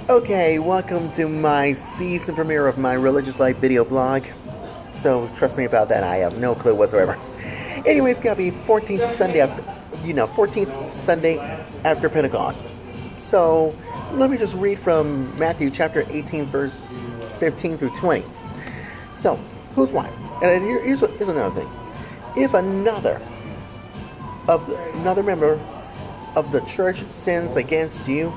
Okay, welcome to my season premiere of my Religious Life video blog. So trust me about that, I have no clue whatsoever. Anyway, it's gonna be 14th Sunday after, 14th Sunday after Pentecost. So let me just read from Matthew chapter 18, verse 15 through 20. So, who's why? And here's another thing. If another member of the church sins against you,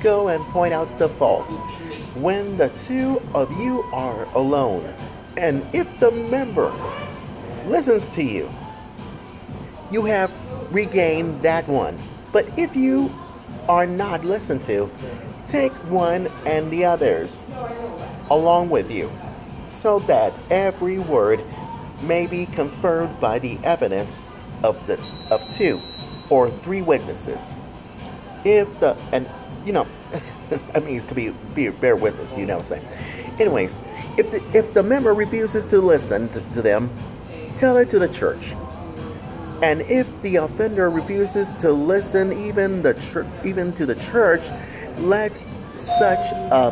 go and point out the fault when the two of you are alone. And if the member listens to you, you have regained that one. But if you are not listened to, take one and the others along with you, so that every word may be confirmed by the evidence of two or three witnesses. I mean, it could be a bear witness, what I'm saying. Anyways, if the member refuses to listen to them, tell it to the church. And if the offender refuses to listen even to the church, let such a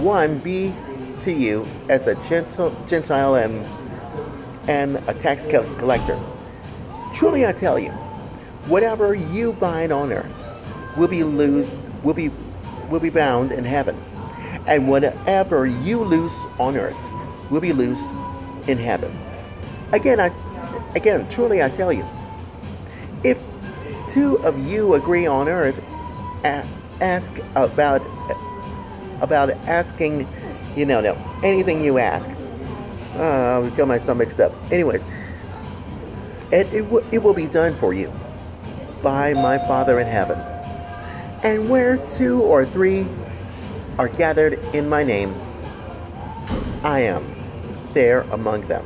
one be to you as a Gentile and a tax collector. Truly I tell you, whatever you bind on earth will be bound in heaven, and whatever you loose on earth will be loosed in heaven. Again, truly I tell you, if two of you agree on earth, ask about asking, anything you ask. I'll get myself mixed up. Anyways, it will be done for you by my Father in heaven. And where two or three are gathered in my name, I am there among them.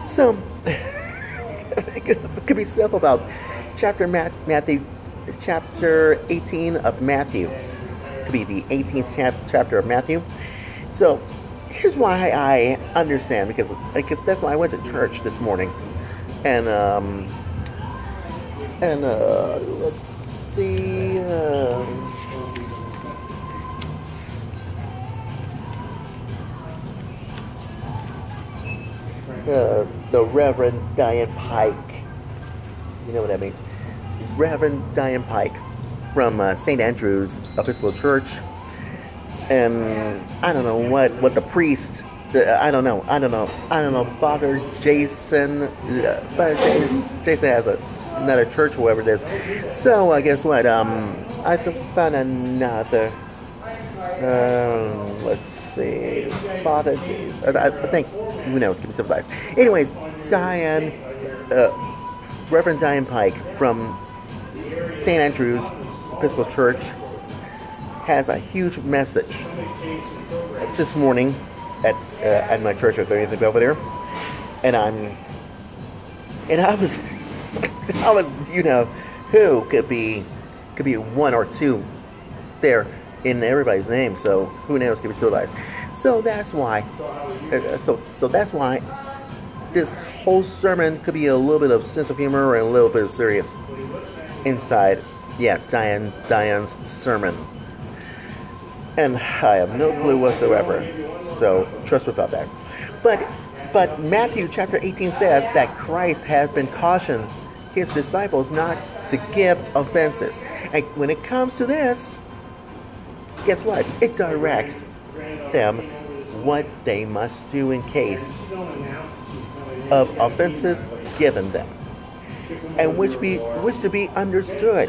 So, it could be simple about chapter 18 of Matthew. It could be the 18th chapter of Matthew. So, here's why I understand, because that's why I went to church this morning. And let's see, the Reverend Diane Pike. You know what that means? Reverend Diane Pike from St. Andrew's Episcopal Church. And I don't know what the priest. I don't know. Father Jason. Jason has another church, whoever it is. So guess what? I found another. Let's see. Father. I think who knows? Give me some advice. Anyways, Reverend Diane Pike from St. Andrew's Episcopal Church has a huge message this morning at my church at 30th Belvedere, and I was who could be one or two there in everybody's name, so who knows, could be civilized. So that's why that's why this whole sermon could be a little bit of sense of humor and a little bit of serious inside. Yeah, Diane's sermon. And I have no clue whatsoever, so trust me about that. But Matthew chapter 18 says that Christ has been cautioned his disciples not to give offenses. And when it comes to this, guess what? It directs them what they must do in case of offenses given them, and which to be understood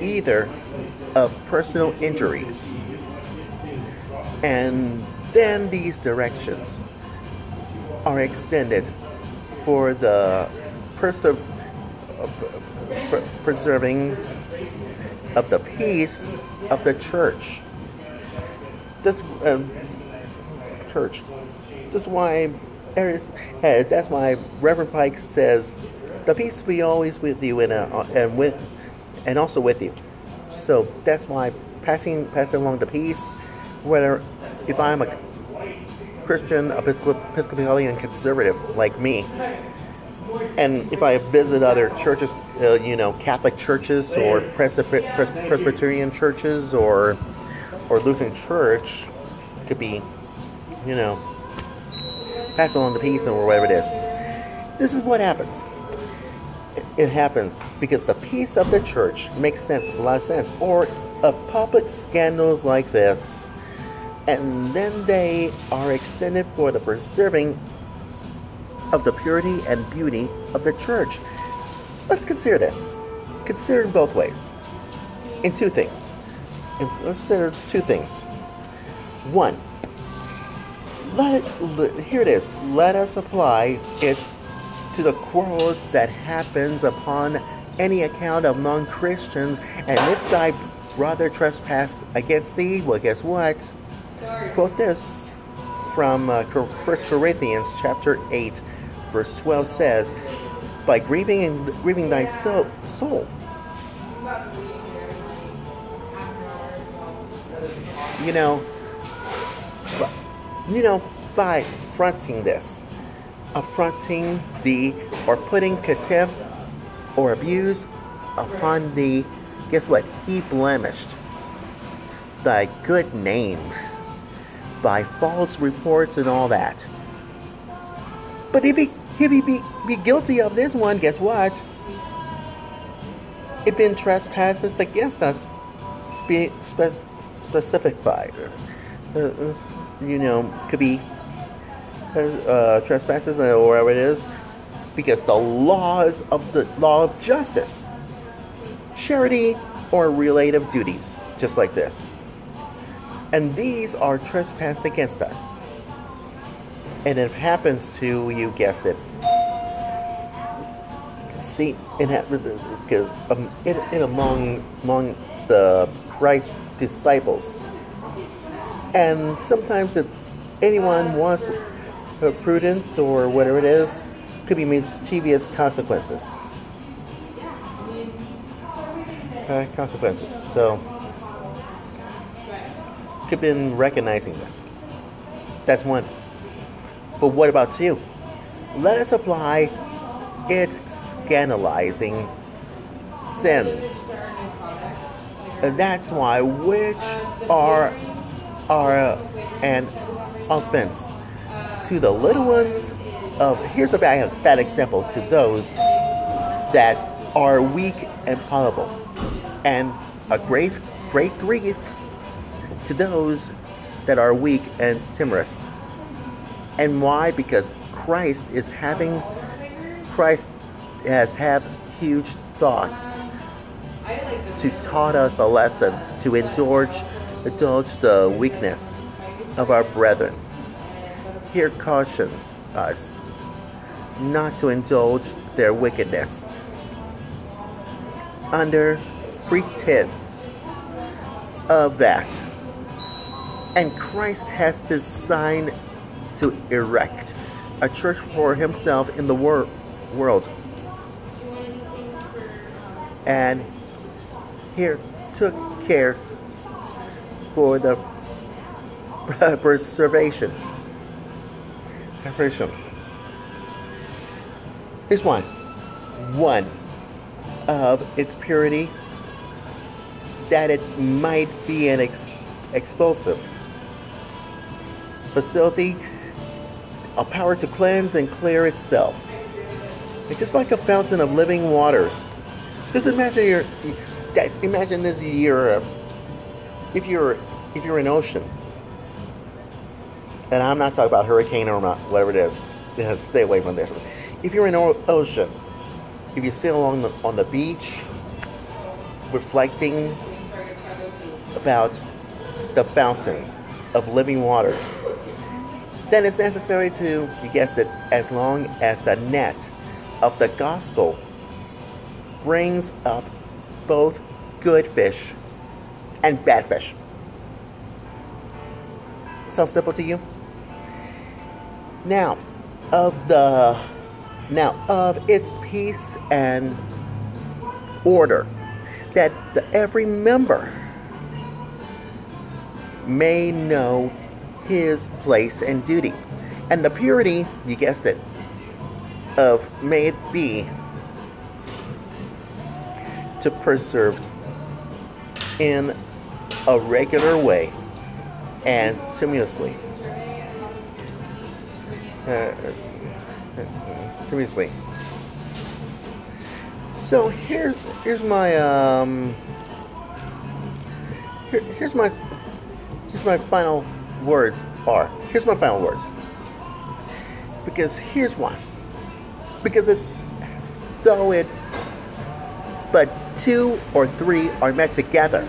either of personal injuries. And then these directions are extended for the preserving of the peace of the church. That's why Reverend Pike says, "The peace be always with you and also with you." So that's why passing along the peace, whether if I'm a Christian, Episcopalian, conservative like me, and if I visit other churches Catholic churches or Presbyterian churches or Lutheran church could be, pass along the peace or whatever it is. This is what happens. It happens because the peace of the church makes sense, a lot of sense, or of public scandals like this, and then they are extended for the preserving of the purity and beauty of the church. Let's consider this. Consider it both ways. In two things. Let's consider two things. One, here it is. Let us apply it to the quarrels that happens upon any account among Christians, and if thy brother trespassed against thee, well, guess what? Quote this from 1 Corinthians chapter 8, verse 12 says, by grieving thy soul. By affronting thee, or putting contempt or abuse upon thee, guess what? He blemished thy good name by false reports and all that. But if he be guilty of this one, guess what? It been trespasses against us, be specified. Could be trespasses or whatever it is, because the laws of the law of justice, charity, or relative duties, just like this. And these are trespassed against us. And it happens to, you guessed it. See, it happens because among the Christ disciples. And sometimes if anyone wants prudence or whatever it is, could be mischievous consequences. So, could have been recognizing this. That's one. But what about two? Let us apply it scandalizing sins. And that's why, which are an offense to the little ones here's a bad example, to those that are weak and fallible, and a great grief to those that are weak and timorous. And why? Because Christ has had huge thoughts to taught us a lesson to indulge the weakness of our brethren. Here cautions us not to indulge their wickedness under pretense of that. And Christ has designed to erect a church for himself in the world. And here took cares for the preservation. Here's one of its purity, that it might be an explosive facility, a power to cleanse and clear itself. It's just like a fountain of living waters. Just imagine this: if you're in ocean, and I'm not talking about hurricane or whatever it is. Stay away from this. If you're in ocean, if you sit on the beach, reflecting about the fountain of living waters, then it's necessary to, you guessed it, as long as the net of the gospel brings up both good fish and bad fish. Sounds simple to you? Now, of its peace and order, that every member may know his place and duty, and the purity, you guessed it, may it be to preserved in a regular way and continuously. So here's my here's my final words are. Here's my final words. Because here's why. Because but two or three are met together.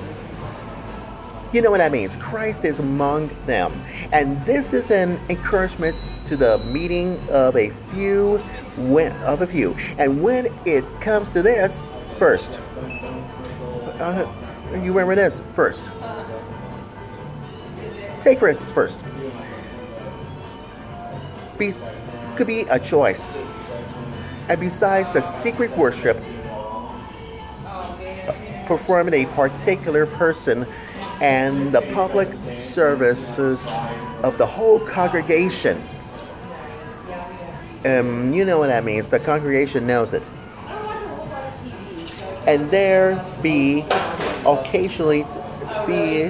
You know what that means. Christ is among them. And this is an encouragement to the meeting of a few. And when it comes to this, first. You remember this? First. Take for instance, first. Could be a choice. And besides the secret worship performed in a particular person and the public services of the whole congregation. You know what that means. The congregation knows it. And there be occasionally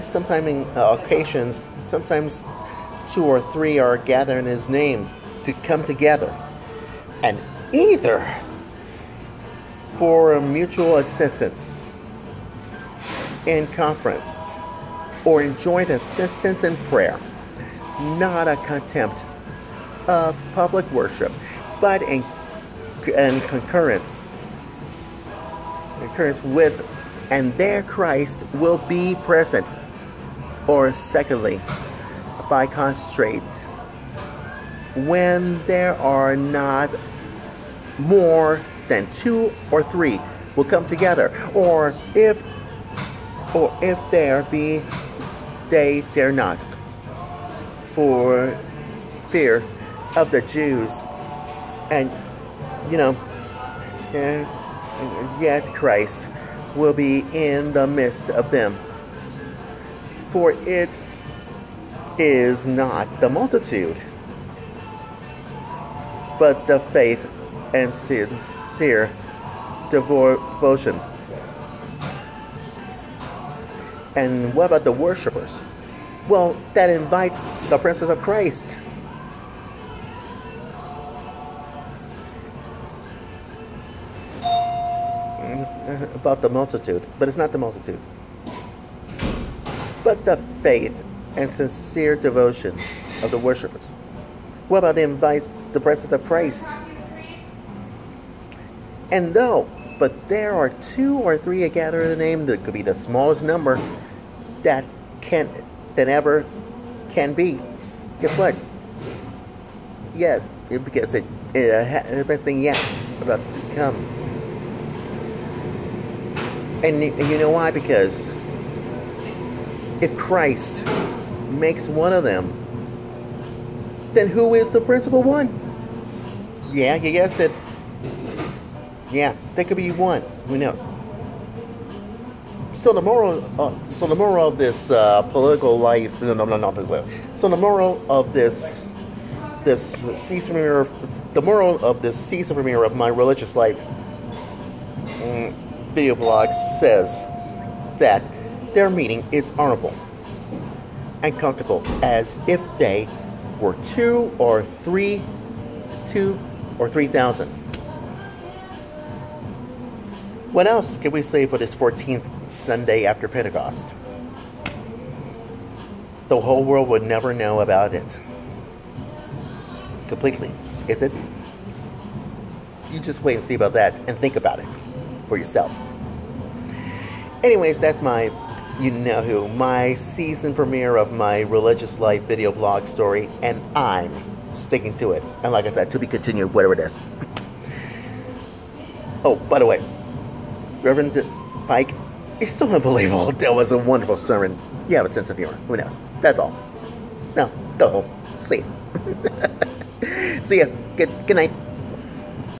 sometimes in occasions, sometimes two or three are gathered in his name to come together, and either for a mutual assistance in conference or in joint assistance in prayer, not a contempt of public worship, but in concurrence with, and there Christ will be present. Or secondly, by constraint, when there are not more than two or three will come together, or if there be, they dare not, for fear of the Jews, and yet Christ will be in the midst of them. For it is not the multitude, but the faith and sincere devotion. And what about the worshipers? Well, that invites the presence of Christ. About the multitude, but it's not the multitude, but the faith and sincere devotion of the worshipers. What about it invites the presence of Christ? And but there are two or three gathered in the name, that could be the smallest number that ever can be. Guess what? Yeah, because the best thing yet about to come. And you know why? Because if Christ makes one of them, then who is the principal one? Yeah, you guessed it. Yeah, that could be one. Who knows? So the moral of this political life. So the moral of this season premiere, of my religious life video blog says that their meeting is honorable and comfortable, as if they were 2 or 3,000. What else can we say for this 14th Sunday after Pentecost? The whole world would never know about it completely, is it? You just wait and see about that and think about it for yourself. Anyways, that's my my season premiere of my religious life video blog story, and I'm sticking to it. And like I said, to be continued, whatever it is. Oh, by the way, Reverend Pike, it's so unbelievable. That was a wonderful sermon. You have a sense of humor. Who knows? That's all. No, go home. Sleep. See ya. Good night.